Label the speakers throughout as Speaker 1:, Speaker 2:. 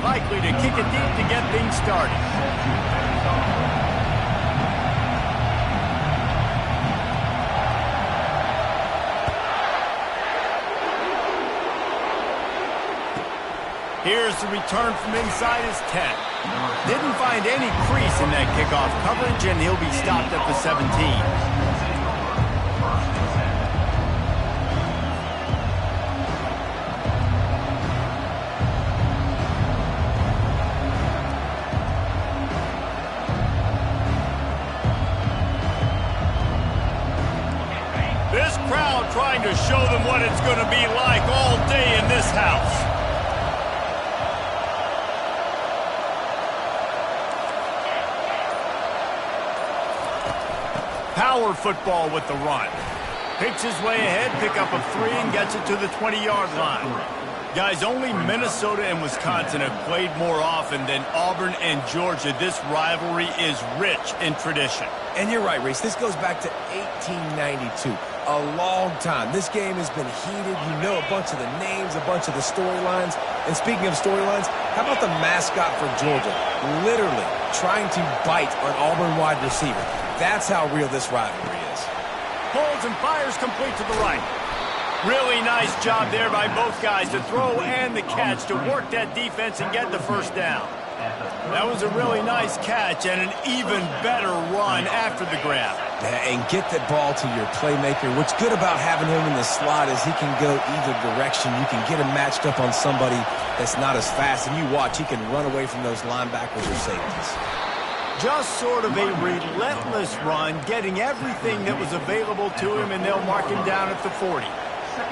Speaker 1: likely to kick it deep to get things started. Here's the return from inside his 10. Didn't find any crease in that kickoff coverage, and he'll be stopped at the 17. This crowd trying to show them what it's going to be like all day in this house. Power football with the run. Picks his way ahead, pick up a 3, and gets it to the 20-yard line. Guys, only Minnesota and Wisconsin have played more often than Auburn and Georgia. This rivalry is rich in tradition.
Speaker 2: And you're right, Reese. This goes back to 1892. A long time. This game has been heated. You know a bunch of the names, a bunch of the storylines. And speaking of storylines, how about the mascot for Georgia? Literally trying to bite an Auburn wide receiver. That's how real this rivalry is.
Speaker 1: Holds and fires complete to the right. Really nice job there by both guys to throw and the catch to work that defense and get the first down. That was a really nice catch and an even better run after the grab.
Speaker 2: Yeah, and get that ball to your playmaker. What's good about having him in the slot is he can go either direction. You can get him matched up on somebody that's not as fast, and you watch, he can run away from those linebackers or safeties.
Speaker 1: Just sort of a relentless run, getting everything that was available to him, and they'll mark him down at the 40.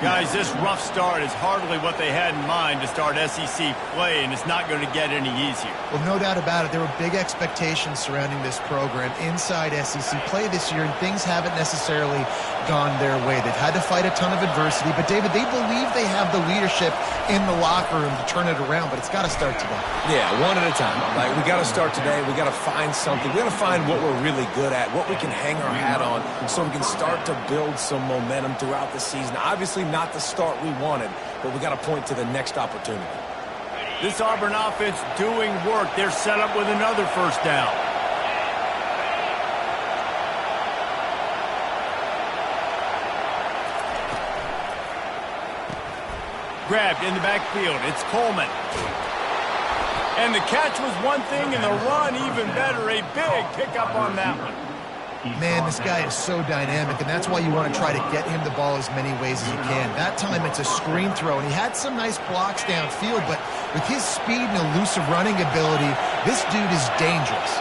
Speaker 1: Guys, this rough start is hardly what they had in mind to start SEC play, and it's not going to get any easier.
Speaker 3: Well, no doubt about it. There were big expectations surrounding this program inside SEC play this year, and things haven't necessarily gone their way. They've had to fight a ton of adversity, but, David, they believe they have the leadership in the locker room to turn it around, but it's got to start today.
Speaker 2: Yeah, one at a time. Like, we got to start today. We got to find something. We got to find what we're really good at, what we can hang our hat on, so we can start to build some momentum throughout the season. Obviously, not the start we wanted, but we got to point to the next opportunity.
Speaker 1: This Auburn offense doing work. They're set up with another first down. Grabbed in the backfield. It's Coleman. And the catch was one thing, and the run even better. A big pickup on that one.
Speaker 3: Man, this guy is so dynamic, and that's why you want to try to get him the ball as many ways as you can. That time, it's a screen throw, and he had some nice blocks downfield, but with his speed and elusive running ability, this dude is dangerous.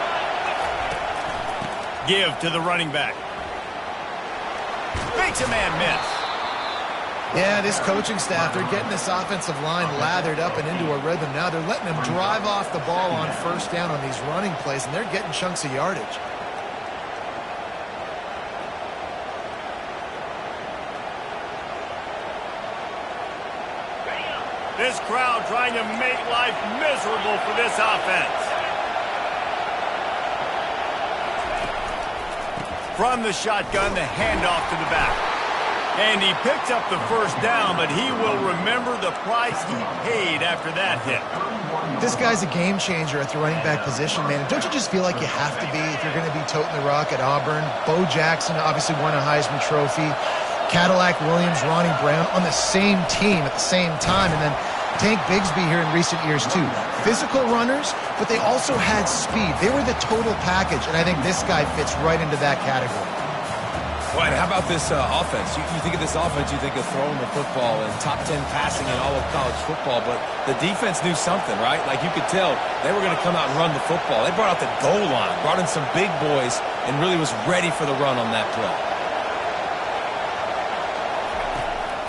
Speaker 1: Give to the running back. Makes a man miss.
Speaker 3: Yeah, this coaching staff, they're getting this offensive line lathered up and into a rhythm now. They're letting them drive off the ball on first down on these running plays, and they're getting chunks of yardage.
Speaker 1: This crowd trying to make life miserable for this offense. From the shotgun, the handoff to the back. And he picks up the first down, but he will remember the price he paid after that hit.
Speaker 3: This guy's a game changer at the running back position, man. And don't you just feel like you have to be if you're going to be toting the rock at Auburn? Bo Jackson obviously won a Heisman Trophy. Cadillac Williams, Ronnie Brown on the same team at the same time. And then Tank Bigsby here in recent years, too. Physical runners, but they also had speed. They were the total package, and I think this guy fits right into that category.
Speaker 2: Well, and how about this offense? You think of this offense, you think of throwing the football and top 10 passing in all of college football, but the defense knew something, right? Like you could tell they were going to come out and run the football. They brought out the goal line, brought in some big boys, and really was ready for the run on that play.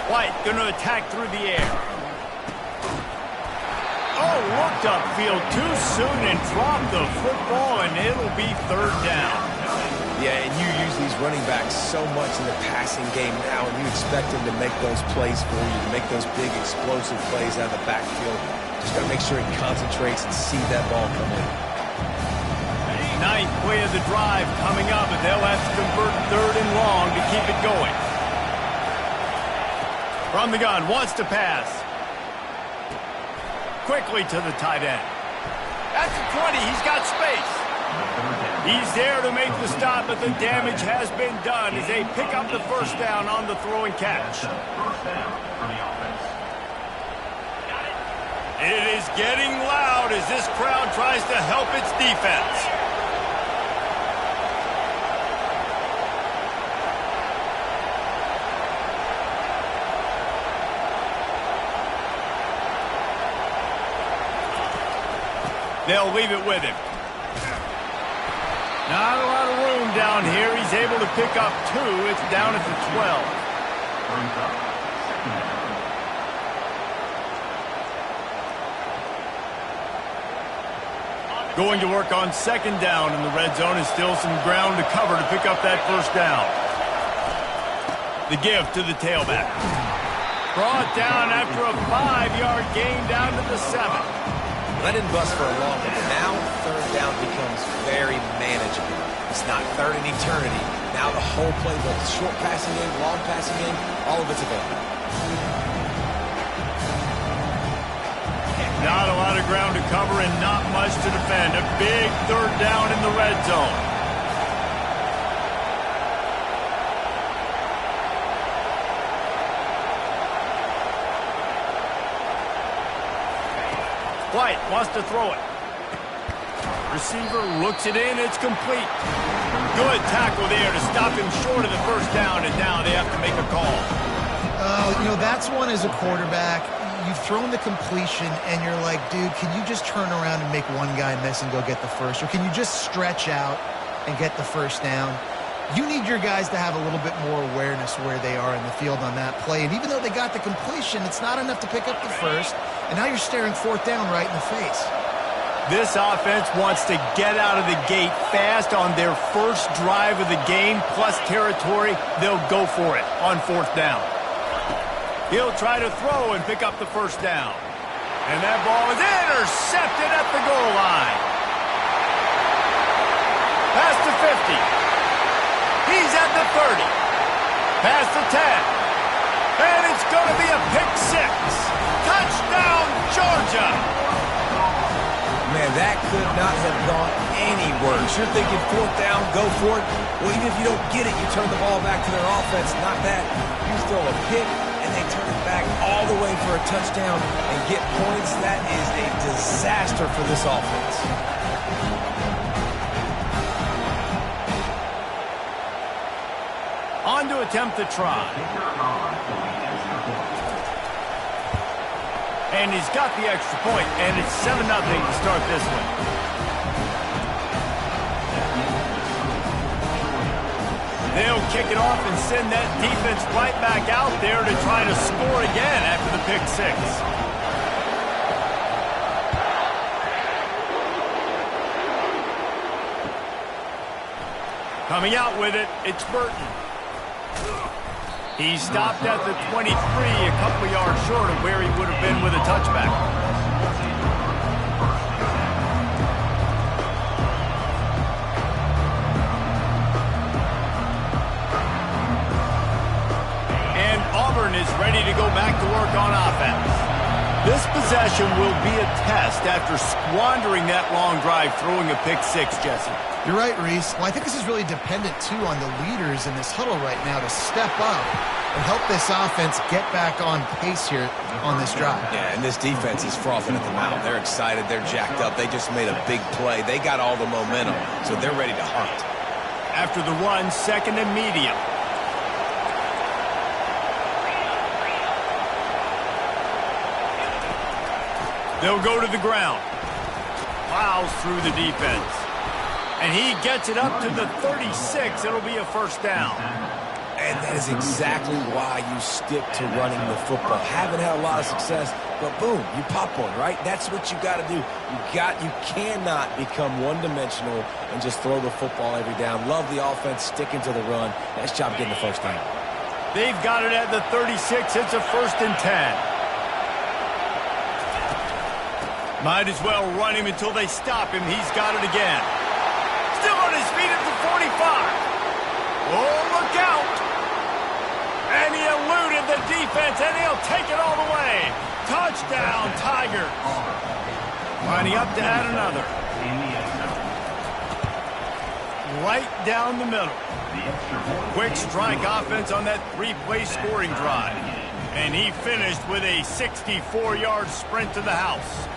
Speaker 1: White going to attack through the air. Oh, looked upfield too soon and dropped the football, and it'll be third down.
Speaker 2: Yeah, and you use these running backs so much in the passing game now, and you expect them to make those plays for you, to make those big explosive plays out of the backfield. Just got to make sure he concentrates and see that ball come in.
Speaker 1: Ninth play of the drive coming up, and they'll have to convert third and long to keep it going. From the gun, wants to pass. quickly to the tight end. At the 20, he's got space. He's there to make the stop, but the damage has been done as they pick up the first down on the throw and catch. It is getting loud as this crowd tries to help its defense. They'll leave it with him. Not a lot of room down here. He's able to pick up 2. It's down at the 12. Going to work on second down in the red zone, and still some ground to cover to pick up that first down. The give to the tailback. Brought down after a 5-yard gain down to the 7.
Speaker 2: That didn't bust for a long one, but now third down becomes very manageable. It's not third in eternity. Now the whole playbook, short passing game, long passing game, all of it's available.
Speaker 1: Not a lot of ground to cover and not much to defend. A big third down in the red zone. White wants to throw it. Receiver looks it in. It's complete. Good tackle there to stop him short of the first down, and now they have to make a call.
Speaker 3: That's one as a quarterback. You've thrown the completion, and you're like, dude, can you just turn around and make one guy miss and go get the first? Or can you just stretch out and get the first down? You need your guys to have a little bit more awareness where they are in the field on that play. And even though they got the completion, it's not enough to pick up the first. And now you're staring fourth down right in the face.
Speaker 1: This offense wants to get out of the gate fast on their first drive of the game, plus territory. They'll go for it on fourth down. He'll try to throw and pick up the first down. And that ball is intercepted at the goal line. Past the 50. He's at the 30. Past the 10. And it's going to be a pick 6. Touchdown, Georgia.
Speaker 2: Man, that could not have gone any worse. You're thinking fourth down, go for it. Well, even if you don't get it, you turn the ball back to their offense. Not that. You throw a pick, and they turn it back all the way for a touchdown and get points. That is a disaster for this offense.
Speaker 1: On to attempt the try. And he's got the extra point, and it's 7-0 to start this one. They'll kick it off and send that defense right back out there to try to score again after the pick 6. Coming out with it, it's Burton. He stopped at the 23, a couple yards short of where he would have been with a touchback. And Auburn is ready to go back to work on offense. This possession will be a test after squandering that long drive, throwing a pick 6, Jesse.
Speaker 3: You're right, Reese. Well, I think this is really dependent, too, on the leaders in this huddle right now to step up and help this offense get back on pace here on this drive.
Speaker 2: Yeah, and this defense is frothing at the mouth. They're excited. They're jacked up. They just made a big play. They got all the momentum, so they're ready to hunt.
Speaker 1: After the run, second and medium. They'll go to the ground. Plows through the defense. And he gets it up to the 36. It'll be a first down.
Speaker 2: And that is exactly why you stick to running the football. Haven't had a lot of success, but boom, you pop one, right? That's what you got to do. You cannot become one-dimensional and just throw the football every down. Love the offense, sticking to the run. Nice job getting the first down.
Speaker 1: They've got it at the 36. It's a 1st and 10. Might as well run him until they stop him. He's got it again. Still on his feet at the 45. Oh, look out. And he eluded the defense, and he'll take it all the way. Touchdown, Tigers. Lining up to add another. Right down the middle. Quick strike offense on that three-play scoring drive. And he finished with a 64-yard sprint to the house.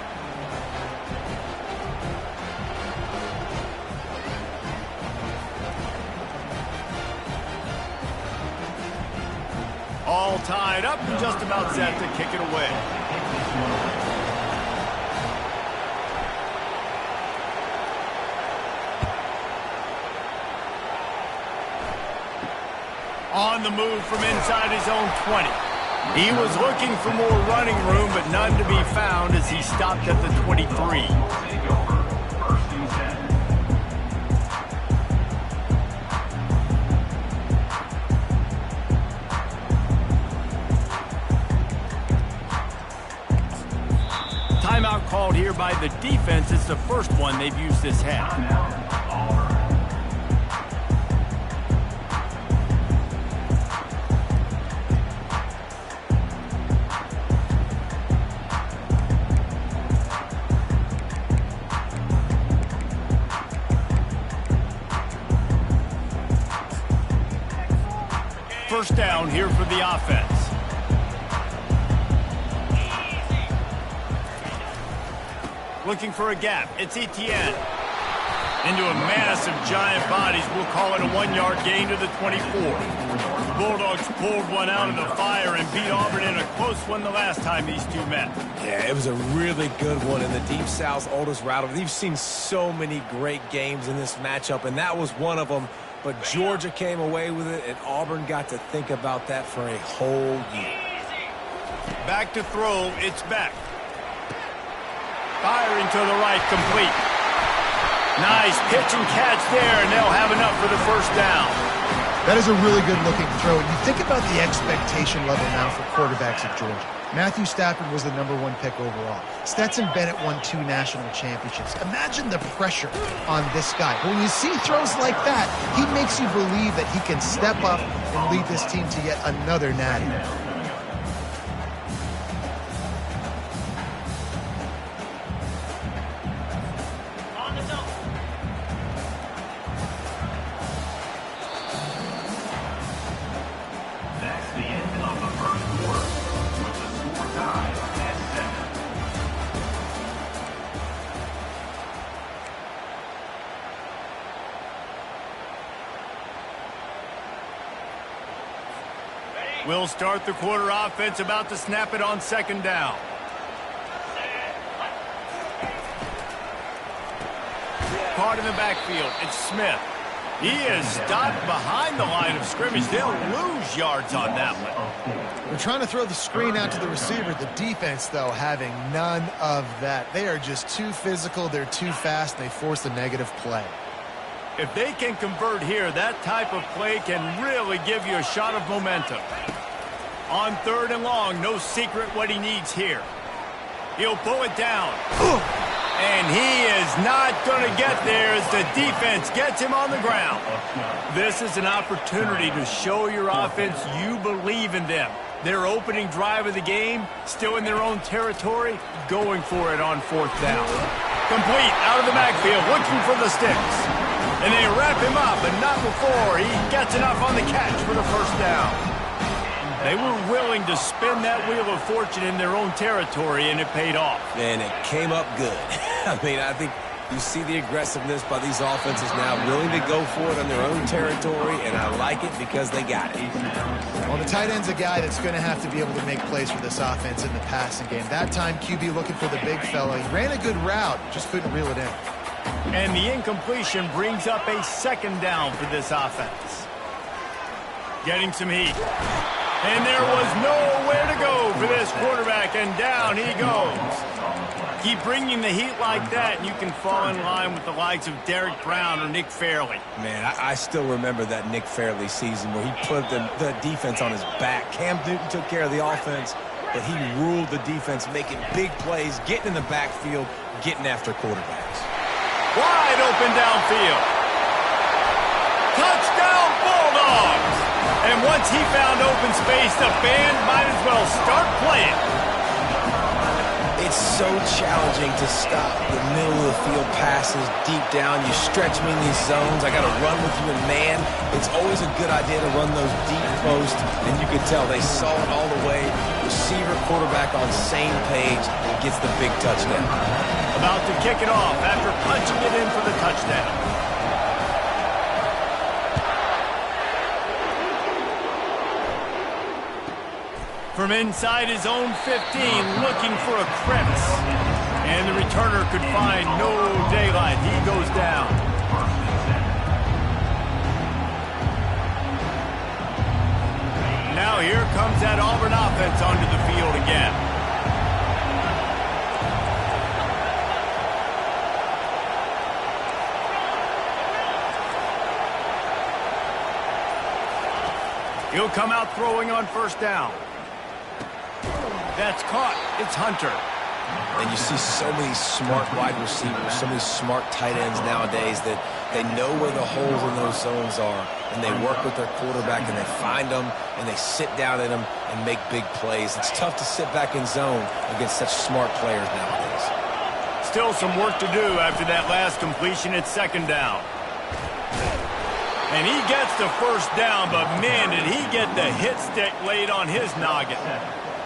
Speaker 1: All tied up and just about set to kick it away. On the move from inside his own 20. He was looking for more running room, but none to be found as he stopped at the 23. Timeout called here by the defense. It's the first one they've used this half. First down here for the offense. Looking for a gap. It's Etienne. Into a mass of giant bodies. We'll call it a 1-yard gain to the 24. Bulldogs pulled one out of the fire and beat Auburn in a close one the last time these two met.
Speaker 2: Yeah, it was a really good one in the Deep South oldest rivalry. We've seen so many great games in this matchup, and that was one of them. But Georgia came away with it, and Auburn got to think about that for a whole year.
Speaker 1: Back to throw. It's Beck. Firing to the right, complete. Nice pitch and catch there, and they'll have enough for the first down.
Speaker 3: That is a really good-looking throw. And you think about the expectation level now for quarterbacks at Georgia. Matthew Stafford was the #1 pick overall. Stetson Bennett won 2 national championships. Imagine the pressure on this guy. But when you see throws like that, he makes you believe that he can step up and lead this team to yet another natty.
Speaker 1: We'll start the quarter offense, about to snap it on second down. Caught in the backfield. It's Smith. He is stopped behind the line of scrimmage. They'll lose yards on that one.
Speaker 3: They're trying to throw the screen out to the receiver. The defense, though, having none of that. They are just too physical. They're too fast. And they force a negative play.
Speaker 1: If they can convert here, that type of play can really give you a shot of momentum. On third and long, no secret what he needs here. He'll pull it down. And he is not going to get there as the defense gets him on the ground. This is an opportunity to show your offense you believe in them. Their opening drive of the game, still in their own territory, going for it on fourth down. Complete out of the backfield, looking for the sticks. And they wrap him up, but not before he gets enough on the catch for the first down. They were willing to spin that wheel of fortune in their own territory, and it paid off.
Speaker 2: And it came up good. I mean, I think you see the aggressiveness by these offenses now, willing to go for it on their own territory, and I like it because they got it.
Speaker 3: Well, the tight end's a guy that's going to have to be able to make plays for this offense in the passing game. That time, QB looking for the big fella. He ran a good route, just couldn't reel it in.
Speaker 1: And the incompletion brings up a second down for this offense. Getting some heat. And there was nowhere to go for this quarterback, and down he goes. Keep bringing the heat like that, and you can fall in line with the likes of Derek Brown or Nick Fairley.
Speaker 2: Man, I still remember that Nick Fairley season where he put the defense on his back. Cam Newton took care of the offense, but he ruled the defense, making big plays, getting in the backfield, getting after quarterbacks.
Speaker 1: Wide open downfield. Touchdown, Bulldogs! And once he found open space, the band might as well start playing.
Speaker 2: It's so challenging to stop the middle of the field passes deep down. You stretch me in these zones. I got to run with you in man. It's always a good idea to run those deep posts, and you could tell they saw it all the way. Receiver, quarterback on same page, and gets the big touchdown.
Speaker 1: About to kick it off after punching it in for the touchdown. From inside his own 15, looking for a crevice. And the returner could find no daylight. He goes down. Now here comes that Auburn offense onto the field again. He'll come out throwing on first down. That's caught. It's Hunter.
Speaker 2: And you see so many smart wide receivers, so many smart tight ends nowadays that they know where the holes in those zones are, and they work with their quarterback, and they find them, and they sit down in them and make big plays. It's tough to sit back in zone against such smart players nowadays.
Speaker 1: Still some work to do after that last completion at second down. And he gets the first down, but man, did he get the hit stick laid on his noggin.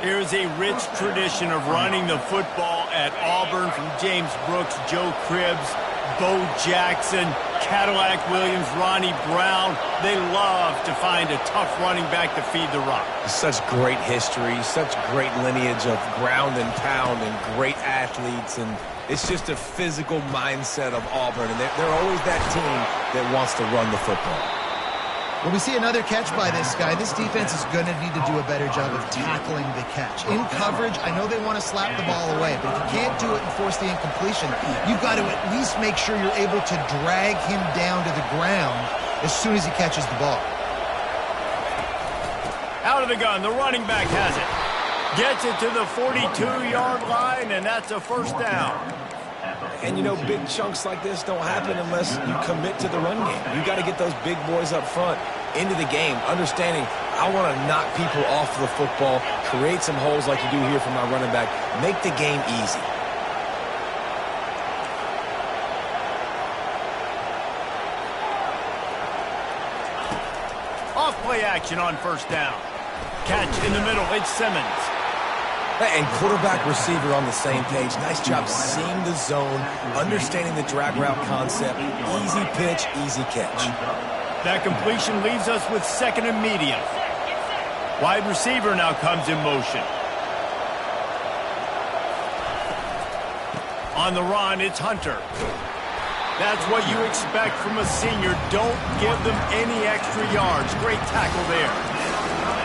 Speaker 1: There's a rich tradition of running the football at Auburn from James Brooks, Joe Cribbs, Bo Jackson, Cadillac Williams, Ronnie Brown. They love to find a tough running back to feed the rock.
Speaker 2: Such great history, such great lineage of ground and pound and great athletes, and it's just a physical mindset of Auburn, and they're always that team that wants to run the football.
Speaker 3: When we see another catch by this guy, this defense is going to need to do a better job of tackling the catch. In coverage, I know they want to slap the ball away, but if you can't do it and force the incompletion, you've got to at least make sure you're able to drag him down to the ground as soon as he catches the ball.
Speaker 1: Out of the gun, the running back has it. Gets it to the 42-yard line, and that's a first down.
Speaker 2: And, you know, big chunks like this don't happen unless you commit to the run game. You got to get those big boys up front into the game, understanding I want to knock people off the football, create some holes like you do here for my running back, make the game easy.
Speaker 1: Off play action on first down. Catch in the middle, it's Simmons.
Speaker 2: And quarterback receiver on the same page. Nice job seeing the zone, understanding the drag route concept. Easy pitch, easy catch.
Speaker 1: That completion leaves us with second and medium. Wide receiver now comes in motion. On the run, it's Hunter. That's what you expect from a senior. Don't give them any extra yards. Great tackle there.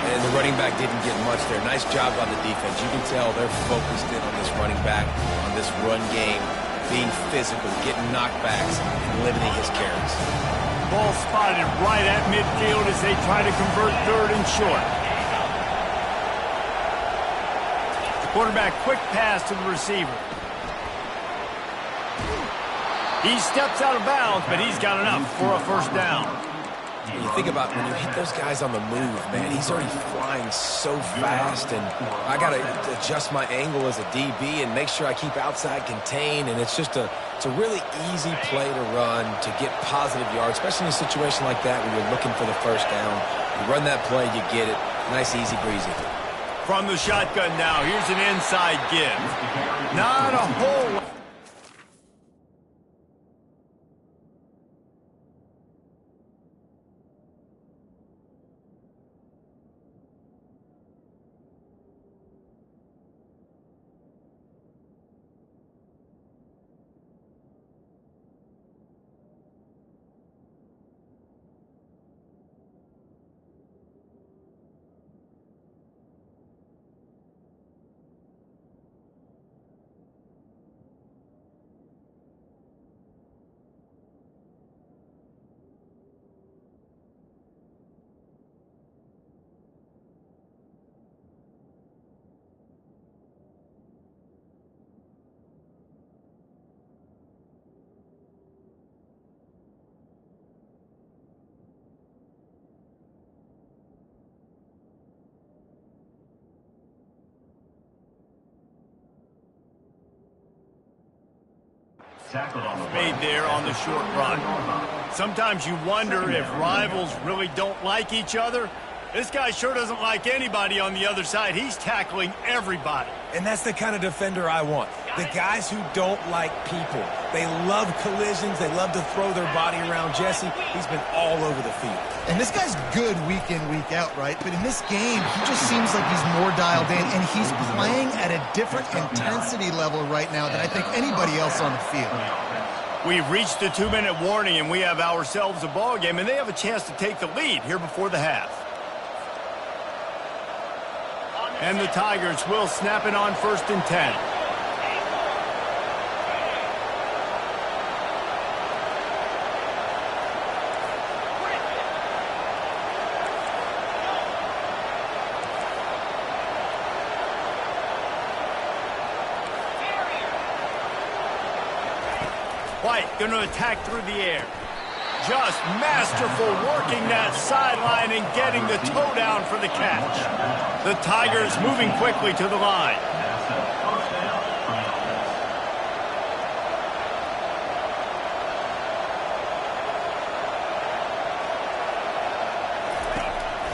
Speaker 2: And the running back didn't get much there. Nice job on the defense. You can tell they're focused in on this running back, on this run game, being physical, getting knockbacks, and limiting his carries.
Speaker 1: Ball spotted right at midfield as they try to convert third and short. The quarterback, quick pass to the receiver. He steps out of bounds, but he's got enough for a first down.
Speaker 2: When you think about when you hit those guys on the move, man, he's already flying so fast, and I got to adjust my angle as a DB and make sure I keep outside contained, and it's a really easy play to run to get positive yards, especially in a situation like that where you're looking for the first down. You run that play, you get it. Nice, easy, breezy.
Speaker 1: From the shotgun now, here's an inside give. Not a whole lot. Made there on the short run. Sometimes you wonder if rivals really don't like each other. This guy sure doesn't like anybody on the other side. He's tackling everybody.
Speaker 2: And that's the kind of defender I want. The guys who don't like people. They love collisions. They love to throw their body around Jesse. He's been all over the field.
Speaker 3: And this guy's good week in, week out, right? But in this game, he just seems like he's more dialed in, and he's playing at a different intensity level right now than I think anybody else on the field.
Speaker 1: We've reached the 2-minute warning, and we have ourselves a ball game, and they have a chance to take the lead here before the half. And the Tigers will snap it on 1st and 10. White going to attack through the air. Just masterful working that sideline and getting the toe down for the catch. The Tigers moving quickly to the line.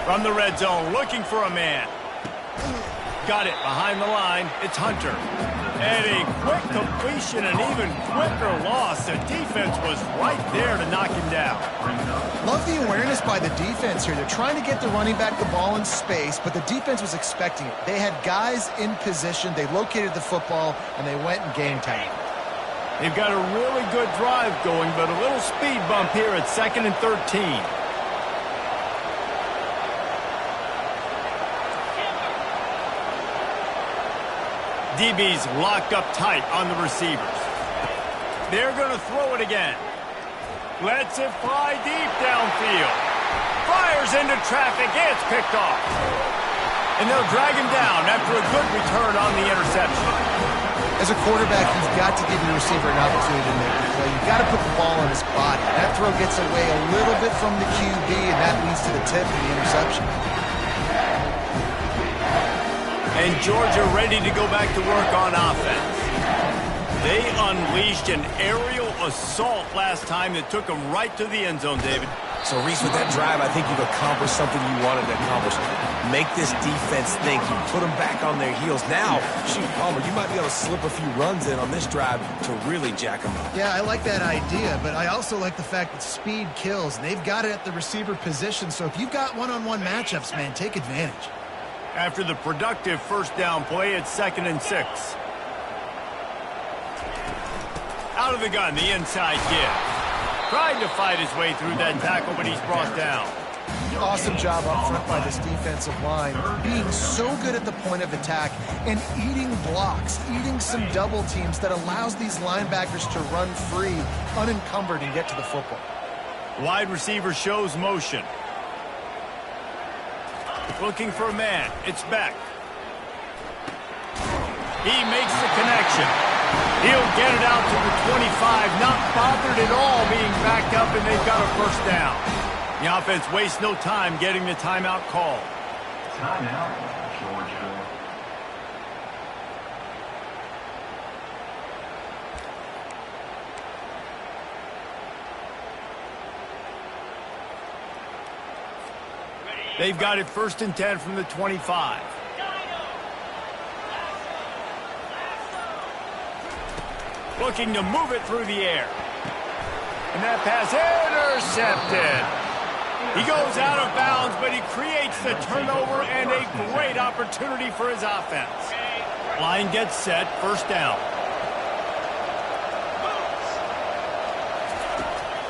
Speaker 1: From the red zone, looking for a man. Got it behind the line. It's Hunter. And a quick completion, an even quicker loss. The defense was right there to knock him down.
Speaker 3: Love the awareness by the defense here. They're trying to get the running back the ball in space, but the defense was expecting it. They had guys in position. They located the football, and they went and game tagged.
Speaker 1: They've got a really good drive going, but a little speed bump here at 2nd and 13. DB's locked up tight on the receivers. They're going to throw it again. Lets it fly deep downfield. Fires into traffic. It's picked off. And they'll drag him down after a good return on the interception.
Speaker 3: As a quarterback, you've got to give your receiver an opportunity to make the play. You've got to put the ball on his body. That throw gets away a little bit from the QB, and that leads to the tip and the interception.
Speaker 1: And Georgia ready to go back to work on offense. They unleashed an aerial assault last time that took them right to the end zone, David.
Speaker 2: So, Reese, with that drive, I think you've accomplished something you wanted to accomplish. Make this defense think. You put them back on their heels. Now, shoot, Palmer, you might be able to slip a few runs in on this drive to really jack them up.
Speaker 3: Yeah, I like that idea, but I also like the fact that speed kills. They've got it at the receiver position, so if you've got one-on-one matchups, man, take advantage.
Speaker 1: After the productive first down play, it's 2nd and 6. Out of the gun, the inside give. Tried to fight his way through that tackle, but he's brought down.
Speaker 3: Awesome job up front by this defensive line, being so good at the point of attack and eating blocks, eating some double teams that allows these linebackers to run free, unencumbered, and get to the football.
Speaker 1: Wide receiver shows motion. Looking for a man. It's Beck. He makes the connection. He'll get it out to the 25. Not bothered at all being backed up, and they've got a first down. The offense wastes no time getting the timeout called.
Speaker 4: Timeout, Georgia.
Speaker 1: They've got it 1st and 10 from the 25. Looking to move it through the air. And that pass intercepted. He goes out of bounds, but he creates the turnover and a great opportunity for his offense. Line gets set, 1st down.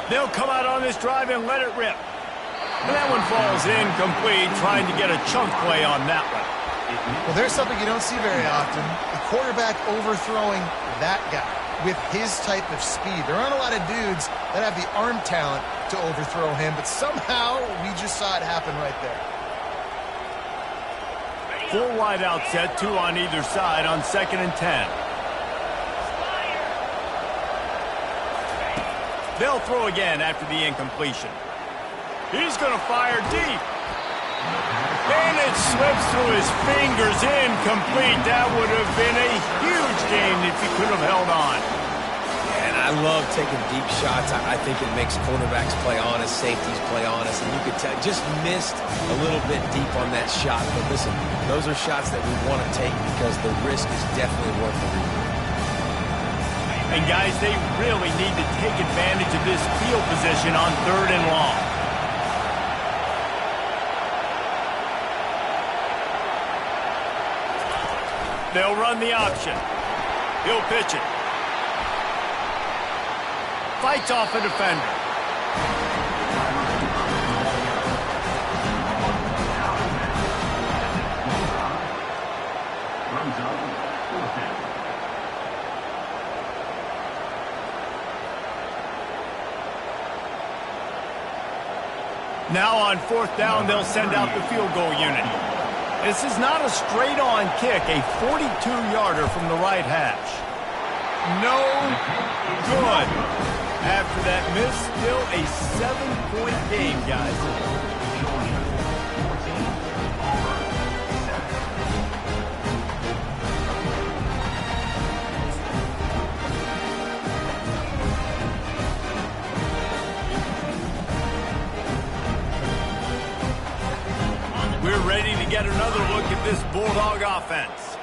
Speaker 1: They'll come out on this drive and let it rip. And that one falls incomplete, trying to get a chunk play on that one.
Speaker 3: Well, there's something you don't see very often. The quarterback overthrowing that guy with his type of speed. There aren't a lot of dudes that have the arm talent to overthrow him, but somehow we just saw it happen right there.
Speaker 1: 4 wide out set, 2 on either side on 2nd and 10. They'll throw again after the incompletion. He's going to fire deep. And it slips through his fingers, incomplete. That would have been a huge gain if he could have held on.
Speaker 2: And I love taking deep shots. I think it makes quarterbacks play honest, safeties play honest, and you could tell just missed a little bit deep on that shot. But listen, those are shots that we want to take because the risk is definitely worth the reward.
Speaker 1: And guys, they really need to take advantage of this field position on 3rd and long. They'll run the option. He'll pitch it. Fights off a defender. Now on 4th down, they'll send out the field goal unit. This is not a straight-on kick, a 42-yarder from the right hash. No good. After that miss, still a 7-point game, guys. We're ready to get another look at this Bulldog offense.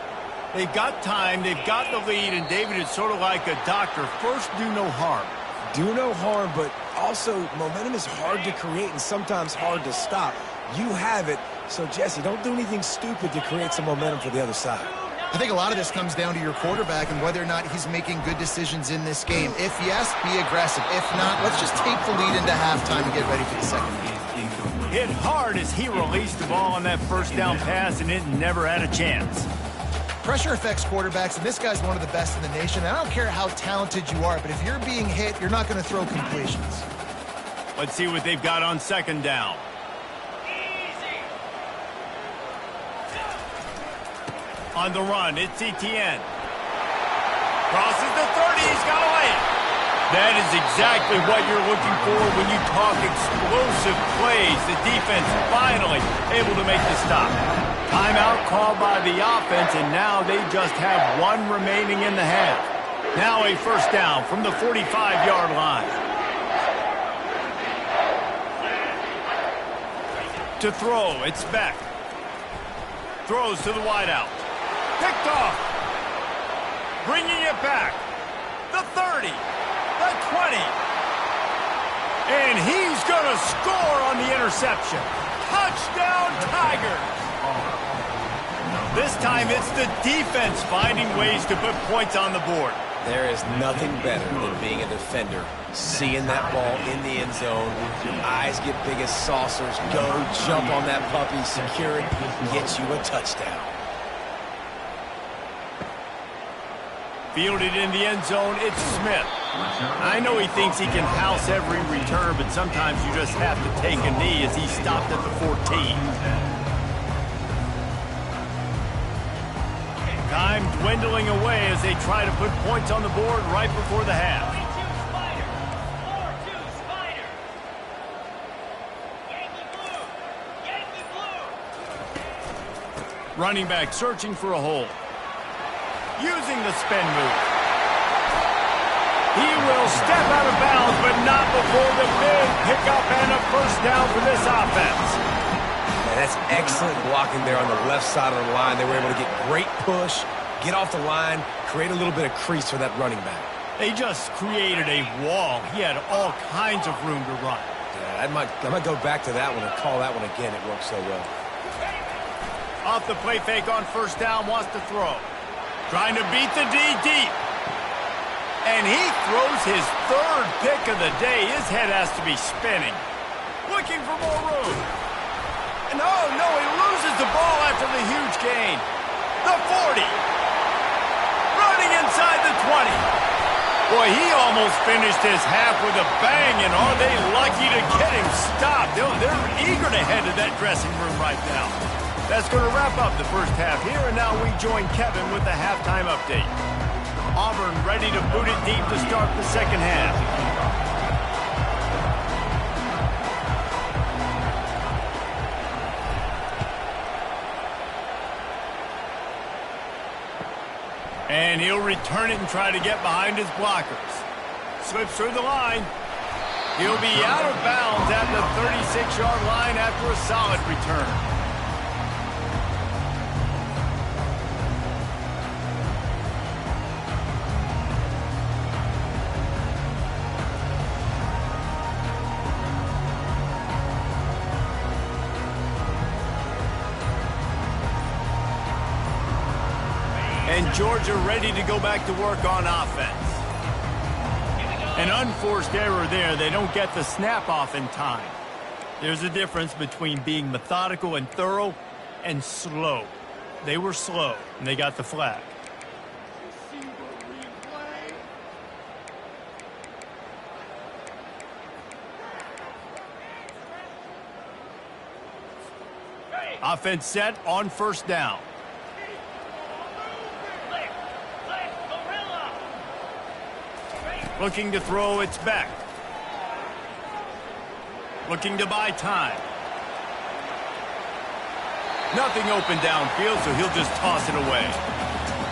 Speaker 1: They've got time, they've got the lead, and David, it's sort of like a doctor. First, do no harm.
Speaker 2: Do no harm, but also momentum is hard to create and sometimes hard to stop. You have it, so Jesse, don't do anything stupid to create some momentum for the other side.
Speaker 3: I think a lot of this comes down to your quarterback and whether or not he's making good decisions in this game. If yes, be aggressive. If not, let's just take the lead into halftime and get ready for the second half.
Speaker 1: Hit hard as he released the ball on that first down pass, and it never had a chance.
Speaker 3: Pressure affects quarterbacks, and this guy's one of the best in the nation. I don't care how talented you are, but if you're being hit, you're not going to throw completions.
Speaker 1: Let's see what they've got on 2nd down. On the run, it's Etienne. Crosses the 30, he's got away. That is exactly what you're looking for when you talk explosive plays. The defense finally able to make the stop. Timeout called by the offense, and now they just have 1 remaining in the half. Now a first down from the 45-yard line. To throw, it's Beck. Throws to the wideout. Picked off. Bringing it back. The 30. The 20. And he's going to score on the interception. Touchdown, Tigers. This time it's the defense finding ways to put points on the board.
Speaker 2: There is nothing better than being a defender, seeing that ball in the end zone, your eyes get big as saucers, go jump on that puppy, secure it, get you a touchdown.
Speaker 1: Fielded in the end zone, it's Smith. I know he thinks he can house every return, but sometimes you just have to take a knee as he stopped at the 14. Time dwindling away as they try to put points on the board right before the half. Running back searching for a hole. Using the spin move. He will step out of bounds, but not before the big pickup and a first down for this offense.
Speaker 2: Man, that's excellent blocking there on the left side of the line. They were able to get great push, get off the line, create a little bit of crease for that running back.
Speaker 1: They just created a wall. He had all kinds of room to run.
Speaker 2: Yeah, I might go back to that one and call that one again. It worked so well.
Speaker 1: Off the play fake on first down, wants to throw. Trying to beat the D deep. And he throws his 3rd pick of the day. His head has to be spinning. Looking for more room. And oh no, he loses the ball after the huge gain. The 40. Running inside the 20. Boy, he almost finished his half with a bang, and are they lucky to get him stopped? They're eager to head to that dressing room right now. That's going to wrap up the first half here, and now we join Kevin with the halftime update. Auburn ready to boot it deep to start the second half. And he'll return it and try to get behind his blockers. slips through the line. He'll be out of bounds at the 36-yard line after a solid return. And Georgia ready to go back to work on offense. An unforced error there. They don't get the snap off in time. There's a difference between being methodical and thorough and slow. They were slow, and they got the flag. Offense set on first down. Looking to throw, it's back. Looking to buy time. Nothing open downfield, so he'll just toss it away.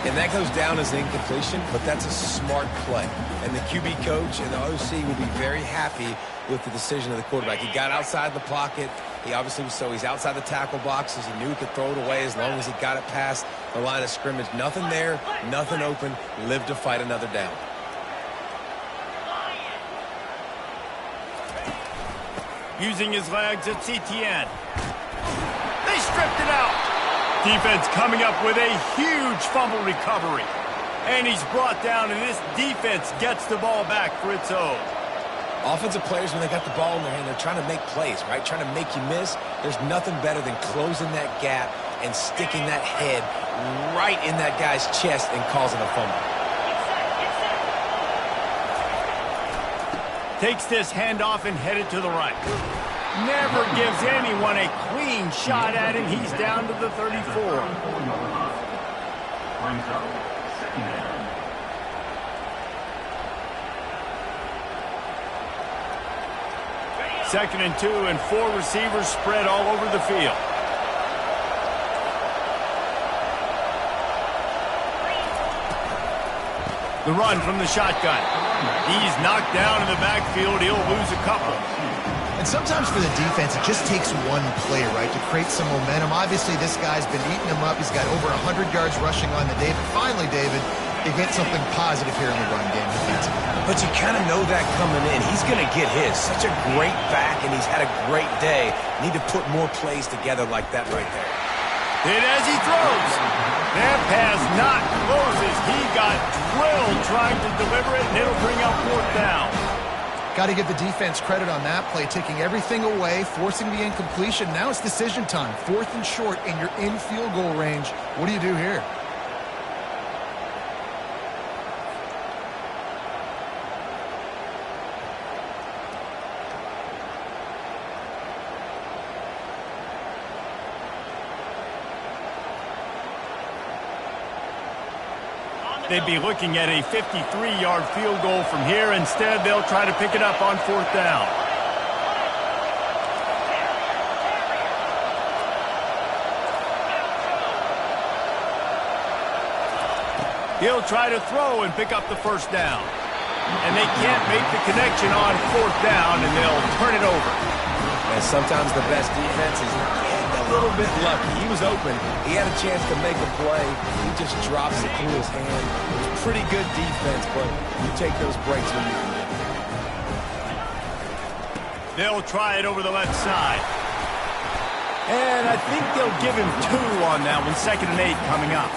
Speaker 2: And that goes down as an incompletion, but that's a smart play. And the QB coach and the OC will be very happy with the decision of the quarterback. He got outside the pocket. He obviously was he's outside the tackle boxes. He knew he could throw it away as long as he got it past the line of scrimmage. Nothing there, nothing open. Live to fight another down.
Speaker 1: Using his legs, it's Etienne. They stripped it out. Defense coming up with a huge fumble recovery. And he's brought down, and this defense gets the ball back for its own.
Speaker 2: Offensive players, when they got the ball in their hand, they're trying to make plays, right? Trying to make you miss. There's nothing better than closing that gap and sticking that head right in that guy's chest and causing a fumble.
Speaker 1: Takes this handoff and headed to the right. Never gives anyone a clean shot at him. He's down to the 34.
Speaker 4: Brings up second down.
Speaker 1: Second and 2, and 4 receivers spread all over the field. The run from the shotgun. He's knocked down in the backfield. He'll lose a couple.
Speaker 3: And sometimes for the defense, it just takes one play, right, to create some momentum. Obviously, this guy's been eating him up. He's got over 100 yards rushing on the day. But finally, David, they get something positive here in the run game defensively.
Speaker 2: But you kind of know that coming in. He's going to get his. Such a great back, and he's had a great day. Need to put more plays together like that right there.
Speaker 1: And as he throws, that pass not closes. He got drilled trying to deliver it, and it'll bring up fourth down.
Speaker 3: Got to give the defense credit on that play, taking everything away, forcing the incompletion. Now it's decision time. 4th and short, and you're in field goal range. What do you do here?
Speaker 1: They'd be looking at a 53-yard field goal from here. Instead, they'll try to pick it up on 4th down. He'll try to throw and pick up the first down. And they can't make the connection on 4th down, and they'll turn it over.
Speaker 2: And sometimes the best defense is a little bit lucky. He was open. He had a chance to make a play. He just drops it through his hand. It's pretty good defense, but you take those breaks when you can get it.
Speaker 1: They'll try it over the left side. And I think they'll give him 2 on that one. 2nd and 8 coming up.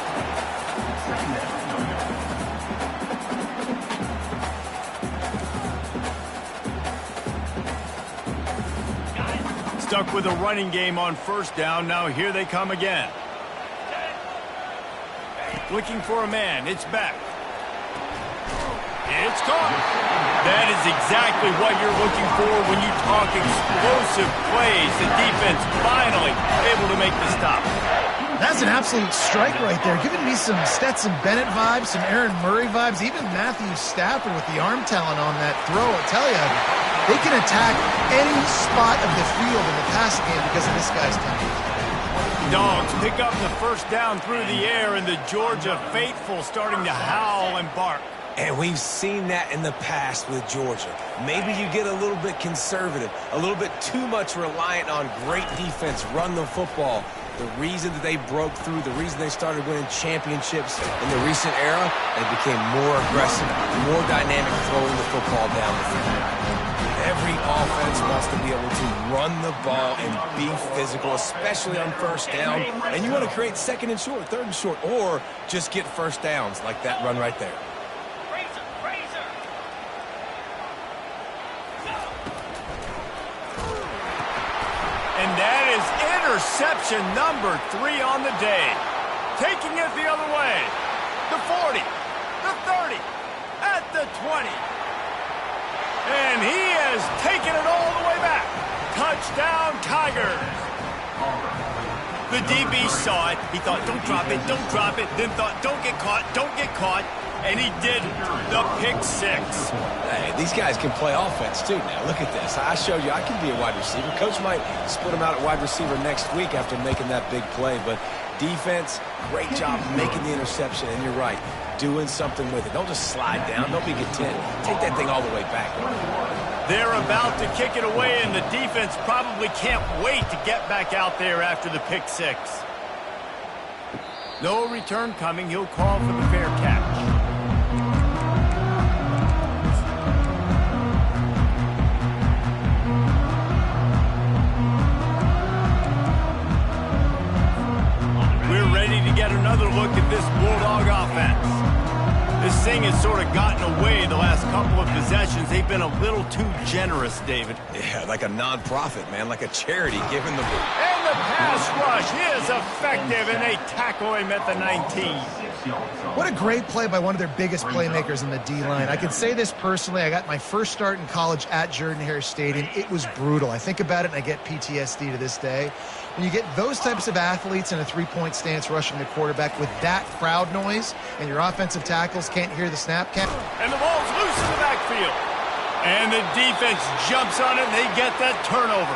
Speaker 1: Stuck with a running game on 1st down. Now here they come again. Looking for a man. It's back. It's caught. That is exactly what you're looking for when you talk explosive plays. The defense finally able to make the stop.
Speaker 3: That's an absolute strike right there, giving me some Stetson Bennett vibes, some Aaron Murray vibes, even Matthew Stafford with the arm talent on that throw. I'll tell you, they can attack any spot of the field in the passing game because of this guy's talent.
Speaker 1: Dogs pick up the first down through the air, and the Georgia faithful starting to howl and bark.
Speaker 2: And we've seen that in the past with Georgia. Maybe you get a little bit conservative, a little bit too much reliant on great defense, run the football. The reason that they broke through, the reason they started winning championships in the recent era, they became more aggressive, more dynamic throwing the football down the field. Every offense wants to be able to run the ball and be physical, especially on first down. And you want to create second and short, third and short, or just get first downs like that run right there.
Speaker 1: And that is interception number 3 on the day. Taking it the other way. The 40, the 30, at the 20. And he has taken it all the way back. Touchdown, Tigers. The DB saw it. He thought, don't drop it, don't drop it. Then thought, don't get caught, don't get caught. And he didn't. The pick 6.
Speaker 2: Hey, these guys can play offense, too, now. Look at this. I showed you I can be a wide receiver. Coach might split him out at wide receiver next week after making that big play. But defense, great job making the interception. And you're right, doing something with it. Don't just slide down. Don't be content. Take that thing all the way back.
Speaker 1: They're about to kick it away, and the defense probably can't wait to get back out there after the pick 6. No return coming. He'll call for the fair catch. We're ready to get another look at this Bulldog offense. This thing has sort of gotten away the last couple of possessions. They've been a little too generous, David.
Speaker 2: Yeah, like a non-profit, man, like a charity giving the...
Speaker 1: And the pass rush is effective, and they tackle him at the 19.
Speaker 3: What a great play by one of their biggest playmakers in the D-line. I can say this personally. I got my first start in college at Jordan-Hare Stadium. It was brutal. I think about it, and I get PTSD to this day. When you get those types of athletes in a three-point stance rushing the quarterback with that crowd noise, and your offensive tackles can't hear the snap count.
Speaker 1: And the ball's loose in the backfield. And the defense jumps on it, and they get that turnover.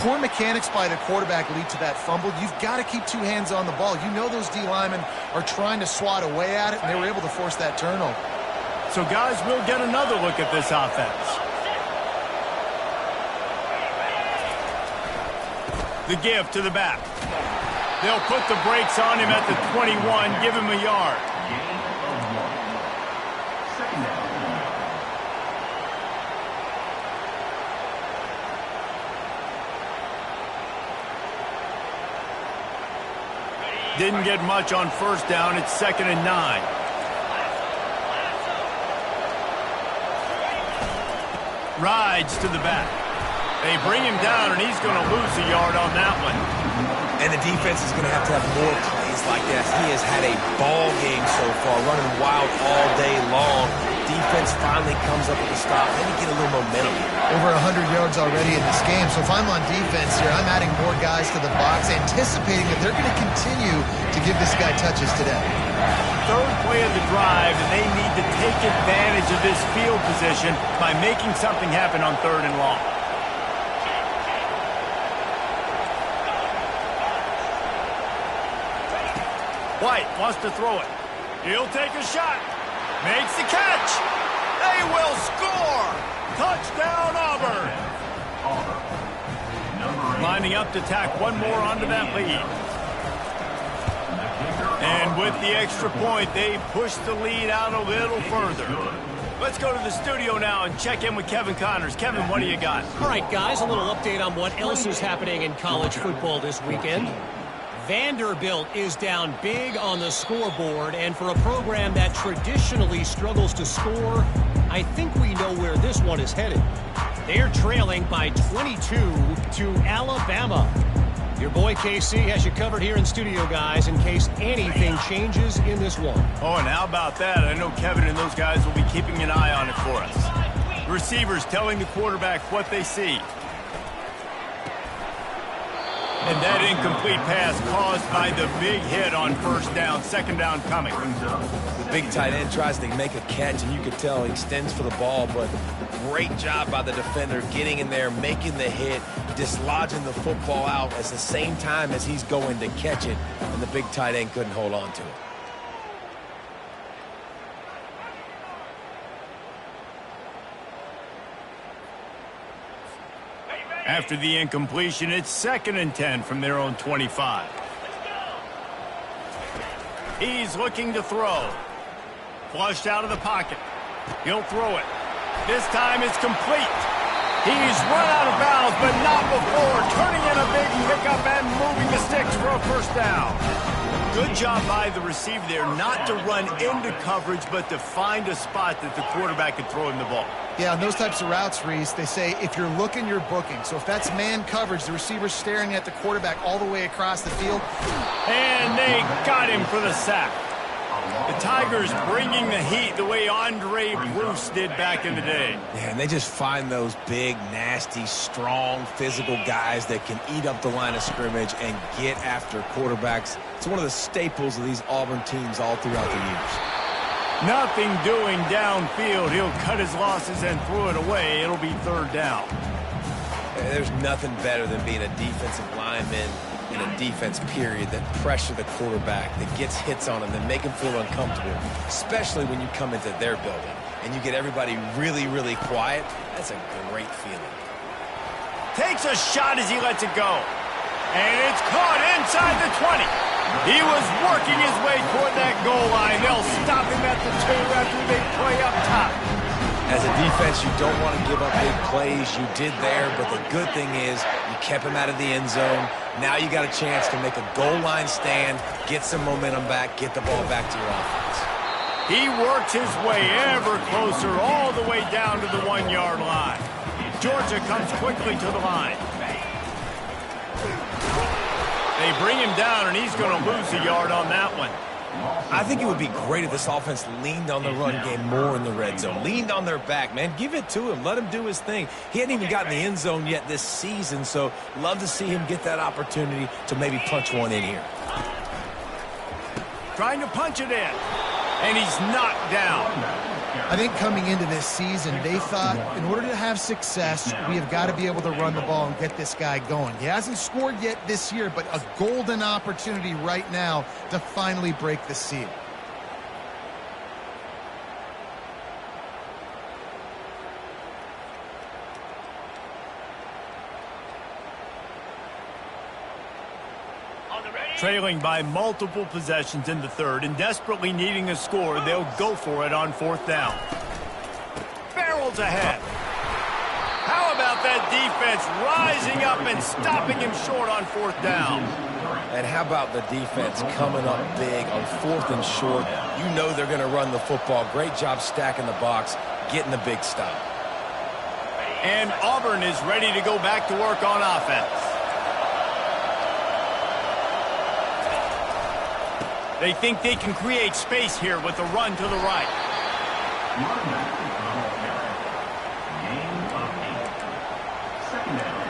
Speaker 3: Poor mechanics by the quarterback lead to that fumble. You've got to keep 2 hands on the ball. You know those D linemen are trying to swat away at it, and they were able to force that turnover.
Speaker 1: So, guys, we'll get another look at this offense. The give to the back. They'll put the brakes on him at the 21, give him a yard. Didn't get much on first down. It's 2nd and 9. Rides to the back. They bring him down, and he's going to lose a yard on that one.
Speaker 2: And the defense is going to have more plays like that. He has had a ball game so far, running wild all day long. Defense finally comes up with a stop. Then you get a little momentum.
Speaker 3: Over 100 yards already in this game. So if I'm on defense here, I'm adding more guys to the box, anticipating that they're going to continue to give this guy touches today.
Speaker 1: 3rd play of the drive, and they need to take advantage of this field position by making something happen on 3rd and long. White wants to throw it. He'll take a shot. Makes the catch. They will score. Touchdown, Auburn. Lining up to tack one more onto that lead. And with the extra point, they push the lead out a little further. Let's go to the studio now and check in with Kevin Connors. Kevin, what do you got?
Speaker 5: All right, guys, a little update on what else is happening in college football this weekend. Vanderbilt is down big on the scoreboard, and for a program that traditionally struggles to score, I think we know where this one is headed. They're trailing by 22 to Alabama. Your boy KC has you covered here in studio, guys, in case anything changes in this one.
Speaker 1: Oh, and how about that? I know Kevin and those guys will be keeping an eye on it for us. Receivers telling the quarterback what they see. And that incomplete pass caused by the big hit on first down, 2nd down coming.
Speaker 2: The big tight end tries to make a catch, and you could tell he extends for the ball, but great job by the defender getting in there, making the hit, dislodging the football out at the same time as he's going to catch it, and the big tight end couldn't hold on to it.
Speaker 1: After the incompletion, it's 2nd and 10 from their own 25. He's looking to throw. Flushed out of the pocket. He'll throw it. This time it's complete. He's run out of bounds, but not before turning in a big pickup and moving the sticks for a first down. Good job by the receiver there, not to run into coverage, but to find a spot that the quarterback could throw him the ball.
Speaker 3: Yeah, on those types of routes, Reese, they say if you're looking, you're booking. So if that's man coverage, the receiver's staring at the quarterback all the way across the field.
Speaker 1: And they got him for the sack. The Tigers bringing the heat the way Andre Bruce did back in the day.
Speaker 2: Yeah, and they just find those big, nasty, strong, physical guys that can eat up the line of scrimmage and get after quarterbacks. It's one of the staples of these Auburn teams all throughout the years.
Speaker 1: Nothing doing downfield. He'll cut his losses and throw it away. It'll be 3rd down.
Speaker 2: There's nothing better than being a defensive lineman in a defense period that pressure the quarterback, that gets hits on him, that make him feel uncomfortable, especially when you come into their building and you get everybody really, really quiet. That's a great feeling.
Speaker 1: Takes a shot as he lets it go. And it's caught inside the 20. He was working his way toward that goal line. They'll stop him at the 2 after a big play up top.
Speaker 2: As a defense, you don't want to give up big plays. You did there, but the good thing is you kept him out of the end zone. Now you got a chance to make a goal line stand, get some momentum back, get the ball back to your offense.
Speaker 1: He works his way ever closer all the way down to the 1-yard line. Georgia comes quickly to the line. They bring him down, and he's going to lose a yard on that one.
Speaker 2: I think it would be great if this offense leaned on the run game more in the red zone. Leaned on their back, man. Give it to him. Let him do his thing. He hadn't even gotten the end zone yet this season, so love to see him get that opportunity to maybe punch one in here.
Speaker 1: Trying to punch it in, and he's knocked down.
Speaker 3: I think coming into this season, they thought in order to have success, we have got to be able to run the ball and get this guy going. He hasn't scored yet this year, but a golden opportunity right now to finally break the seal.
Speaker 1: Trailing by multiple possessions in the 3rd and desperately needing a score, they'll go for it on 4th down. Barrels ahead. How about that defense rising up and stopping him short on 4th down?
Speaker 2: And how about the defense coming up big on 4th and short? You know they're going to run the football. Great job stacking the box, getting the big stop.
Speaker 1: And Auburn is ready to go back to work on offense. They think they can create space here with a run to the right.
Speaker 4: Gain of 8. 2nd down.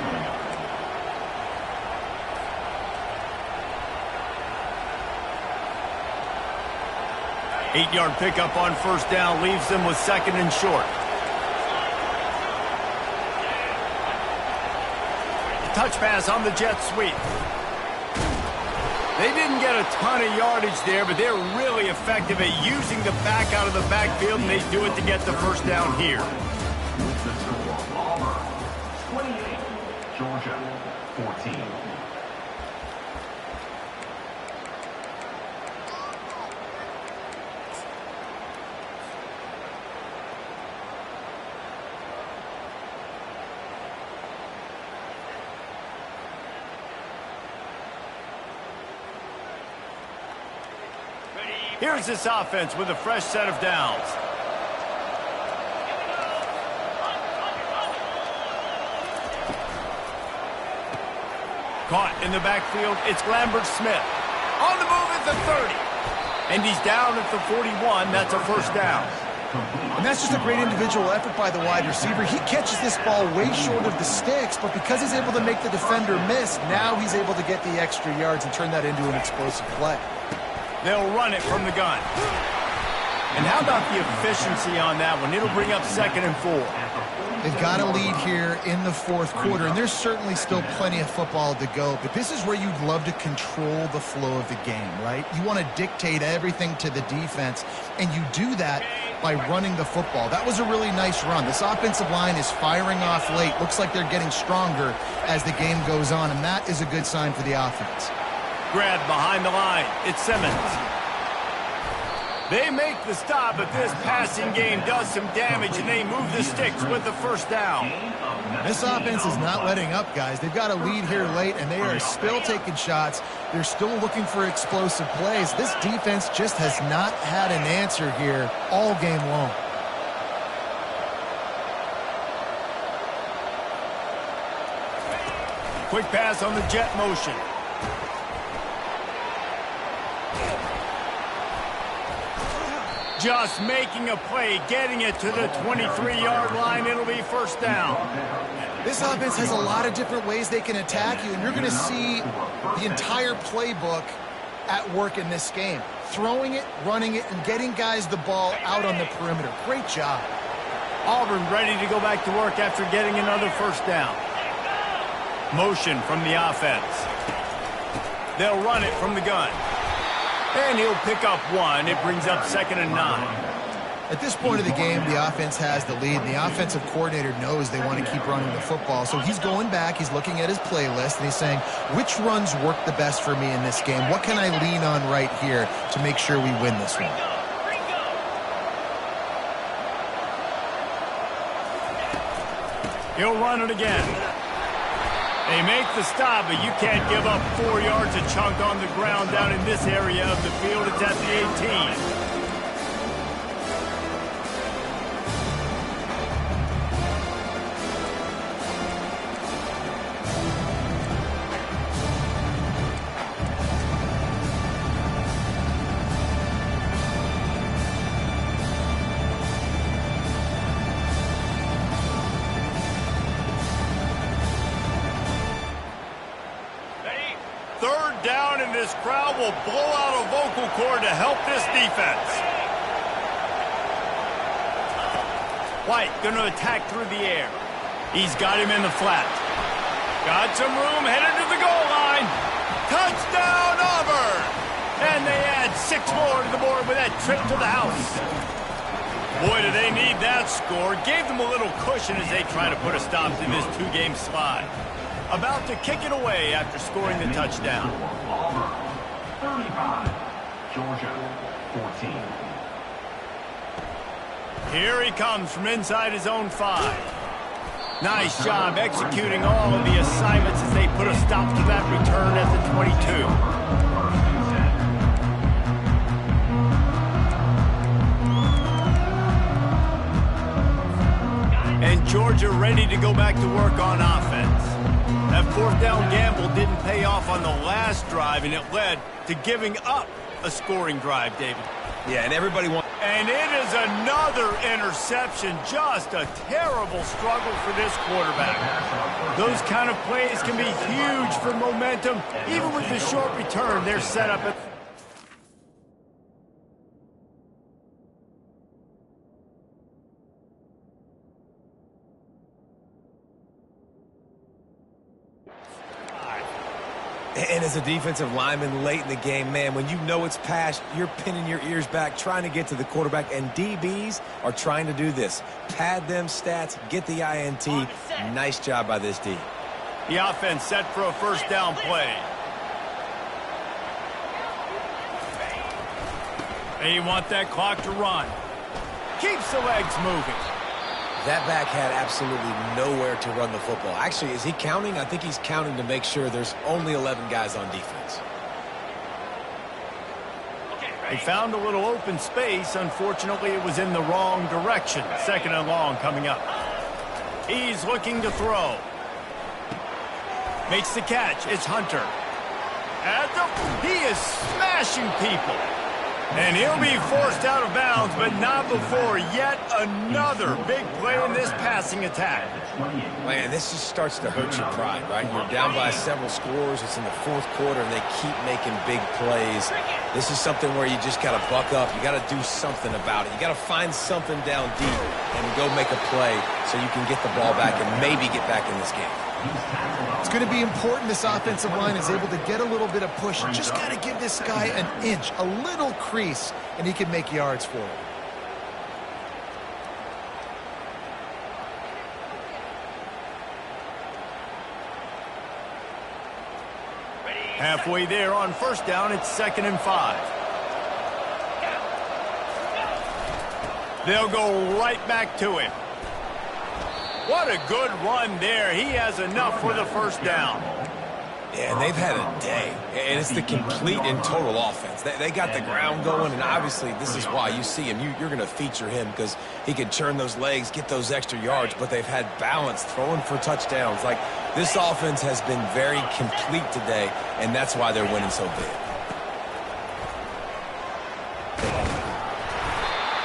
Speaker 1: 8-yard pickup on 1st down leaves them with 2nd and short. Touch pass on the jet sweep. They didn't get a ton of yardage there, but they're really effective at using the back out of the backfield, and they do it to get the first down here.
Speaker 4: The score, Auburn 28, Georgia 14.
Speaker 1: Here's this offense with a fresh set of downs. Caught in the backfield, it's Lambert Smith. On the move at the 30. And he's down at the 41. That's a first down.
Speaker 3: And that's just a great individual effort by the wide receiver. He catches this ball way short of the sticks, but because he's able to make the defender miss, now he's able to get the extra yards and turn that into an explosive play.
Speaker 1: They'll run it from the gun. And how about the efficiency on that one? It'll bring up 2nd and 4.
Speaker 3: They've got a lead here in the 4th quarter, and there's certainly still plenty of football to go, but this is where you'd love to control the flow of the game, right? You want to dictate everything to the defense, and you do that by running the football. That was a really nice run. This offensive line is firing off late. Looks like they're getting stronger as the game goes on, and that is a good sign for the offense.
Speaker 1: Grab behind the line. It's Simmons. They make the stop, but this passing game does some damage, and they move the sticks with the first down.
Speaker 3: This offense is not letting up, guys. They've got a lead here late, and they are still taking shots. They're still looking for explosive plays. This defense just has not had an answer here all game long.
Speaker 1: Quick pass on the jet motion. Just making a play, getting it to the 23-yard line. It'll be first down.
Speaker 3: This offense has a lot of different ways they can attack you, and you're going to see the entire playbook at work in this game. Throwing it, running it, and getting guys the ball out on the perimeter. Great job.
Speaker 1: Auburn ready to go back to work after getting another first down. Motion from the offense. They'll run it from the gun. And he'll pick up one. It brings up 2nd and 9.
Speaker 3: At this point of the game, the offense has the lead, and the offensive coordinator knows they want to keep running the football. So he's going back, he's looking at his playlist, and he's saying, which runs work the best for me in this game? What can I lean on right here to make sure we win this one?
Speaker 1: He'll run it again. They make the stop, but you can't give up 4 yards a chunk on the ground down in this area of the field. It's at the 18. This crowd will blow out a vocal cord to help this defense. White going to attack through the air. He's got him in the flat. Got some room, headed to the goal line. Touchdown, Auburn! And they add 6 more to the board with that trip to the house. Boy, do they need that score. Gave them a little cushion as they try to put a stop to this 2-game slide. About to kick it away after scoring the touchdown.
Speaker 4: Auburn, 35. Georgia, 14.
Speaker 1: Here he comes from inside his own 5. Nice job executing all of the assignments as they put a stop to that return at the 22. And Georgia ready to go back to work on offense. That 4th down gamble didn't pay off on the last drive, and it led to giving up a scoring drive, David.
Speaker 2: Yeah, and everybody wants...
Speaker 1: And it is another interception. Just a terrible struggle for this quarterback. Those kind of plays can be huge for momentum. Even with the short return, they're set up at...
Speaker 2: And as a defensive lineman late in the game, man, when you know it's past, you're pinning your ears back, trying to get to the quarterback, and DBs are trying to do this. Pad them stats, get the INT. Nice job by this D.
Speaker 1: The offense set for a first down play. They want that clock to run. Keeps the legs moving.
Speaker 2: That back had absolutely nowhere to run the football. Actually, is he counting? I think he's counting to make sure there's only 11 guys on defense.
Speaker 1: They found a little open space. Unfortunately, it was in the wrong direction. 2nd and long coming up. He's looking to throw. Makes the catch. It's Hunter. He is smashing people. And he'll be forced out of bounds, but not before yet another big play in this passing attack.
Speaker 2: Man, this just starts to hurt your pride, right? You're down by several scores. It's in the 4th quarter, and they keep making big plays. This is something where you just got to buck up. You got to do something about it. You got to find something down deep and go make a play so you can get the ball back and maybe get back in this game.
Speaker 3: It's going to be important this offensive line is able to get a little bit of push. Just got to give this guy an inch, a little crease, and he can make yards for it.
Speaker 1: Halfway there on first down, it's 2nd and 5. They'll go right back to him. What a good run there. He has enough for the first down.
Speaker 2: Yeah, and they've had a day, and it's the complete and total offense. They got the ground going, and obviously this is why you see him. You're going to feature him because he can churn those legs, get those extra yards, but they've had balance, throwing for touchdowns. Like, this offense has been very complete today, and that's why they're winning so big.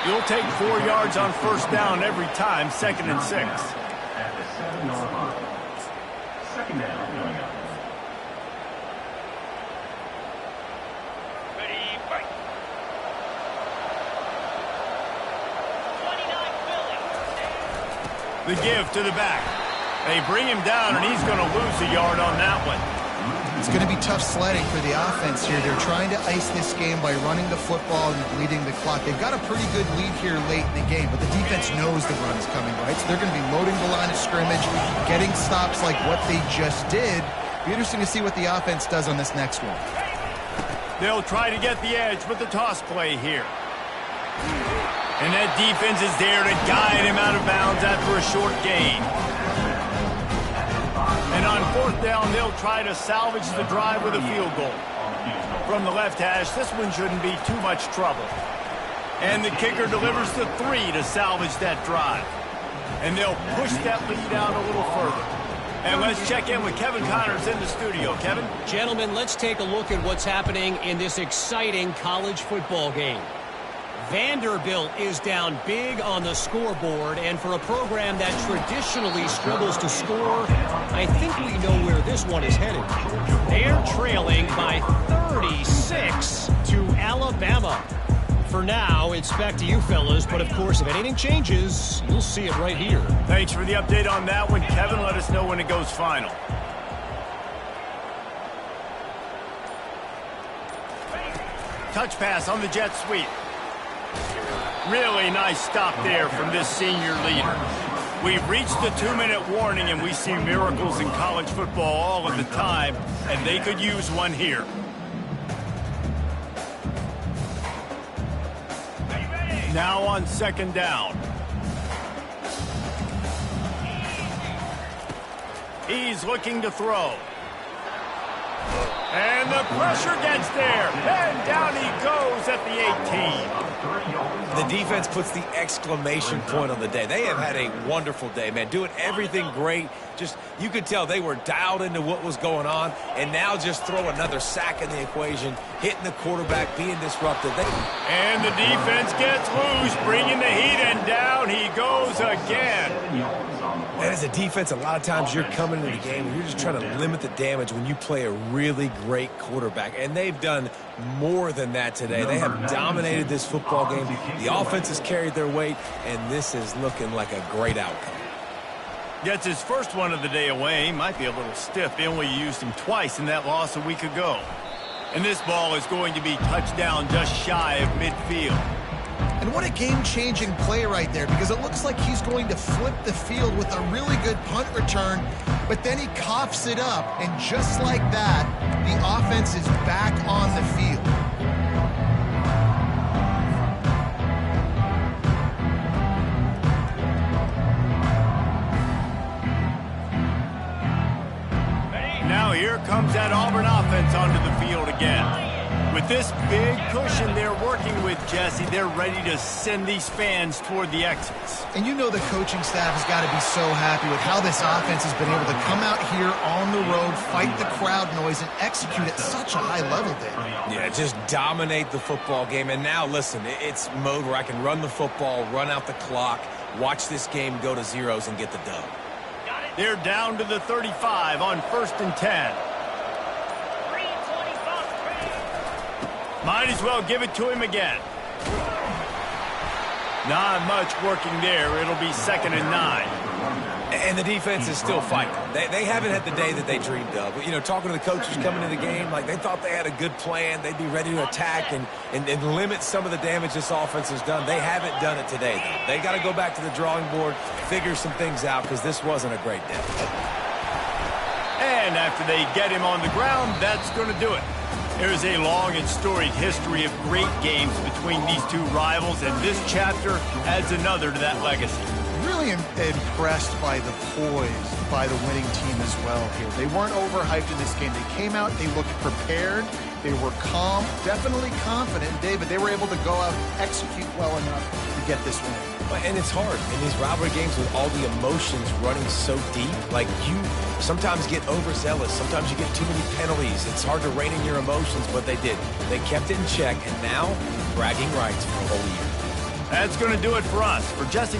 Speaker 1: You'll take 4 yards on first down every time, 2nd and 6.
Speaker 4: At the 7-yard line. 2nd down coming up.
Speaker 1: The give to the back. They bring him down, and he's going to lose a yard on that one.
Speaker 3: It's going to be tough sledding for the offense here. They're trying to ice this game by running the football and bleeding the clock. They've got a pretty good lead here late in the game, but the defense knows the run is coming, right? So they're going to be loading the line of scrimmage, getting stops like what they just did. Be interesting to see what the offense does on this next one.
Speaker 1: They'll try to get the edge with the toss play here. And that defense is there to guide him out of bounds after a short gain. And on fourth down, they'll try to salvage the drive with a field goal. From the left hash, this one shouldn't be too much trouble. And the kicker delivers the 3 to salvage that drive. And they'll push that lead out a little further. And let's check in with Kevin Connors in the studio. Kevin?
Speaker 5: Gentlemen, let's take a look at what's happening in this exciting college football game. Vanderbilt is down big on the scoreboard, and for a program that traditionally struggles to score, I think we know where this one is headed. They're trailing by 36 to Alabama. For now, it's back to you fellas, but of course, if anything changes, you'll see it right here.
Speaker 1: Thanks for the update on that one, Kevin. Let us know when it goes final. Touch pass on the jet sweep. Really nice stop there from this senior leader. We've reached the 2-minute warning, and we see miracles in college football all of the time, and they could use one here. Now on 2nd down. He's looking to throw. And the pressure gets there. And down he goes at the 18.
Speaker 2: The defense puts the exclamation point on the day. They have had a wonderful day, man. Doing everything great. Just, you could tell they were dialed into what was going on. And now just throw another sack in the equation, hitting the quarterback, being disruptive.
Speaker 1: And the defense gets loose, bringing the heat, and down he goes again.
Speaker 2: And as a defense, a lot of times you're coming into the game and you're just trying to limit the damage when you play a really great quarterback. And they've done more than that today. They have dominated this football game. The offense has carried their weight, and this is looking like a great outcome.
Speaker 1: Gets his first one of the day away. Might be a little stiff. They only used him twice in that loss a week ago. And this ball is going to be touchdown just shy of midfield.
Speaker 3: And what a game-changing play right there, because it looks like he's going to flip the field with a really good punt return, but then he coughs it up, and just like that, the offense is back on the field.
Speaker 1: Now here comes that Auburn offense onto the field again. With this big cushion they're working with, Jesse, they're ready to send these fans toward the exits.
Speaker 3: And you know the coaching staff has got to be so happy with how this offense has been able to come out here on the road, fight the crowd noise, and execute at such a high level, Dave.
Speaker 2: Yeah, just dominate the football game. And now, listen, it's mode where I can run the football, run out the clock, watch this game go to zeros, and get the dub.
Speaker 1: They're down to the 35 on 1st and 10. Might as well give it to him again. Not much working there. It'll be 2nd and 9.
Speaker 2: And the defense is still fighting. They haven't had the day that they dreamed of. You know, talking to the coaches coming into the game, like they thought they had a good plan. They'd be ready to attack and limit some of the damage this offense has done. They haven't done it today, though. They got to go back to the drawing board, figure some things out, because this wasn't a great day.
Speaker 1: And after they get him on the ground, that's going to do it. There is a long and storied history of great games between these two rivals, and this chapter adds another to that legacy.
Speaker 3: Really impressed by the poise by the winning team as well here. They weren't overhyped in this game. They came out, they looked prepared, they were calm, definitely confident. David, they were able to go out and execute well enough to get this win.
Speaker 2: And it's hard in these rivalry games with all the emotions running so deep. Like, you sometimes get overzealous. Sometimes you get too many penalties. It's hard to rein in your emotions, but they did. They kept it in check, and now bragging rights for a whole year.
Speaker 1: That's going to do it for us. For Jesse...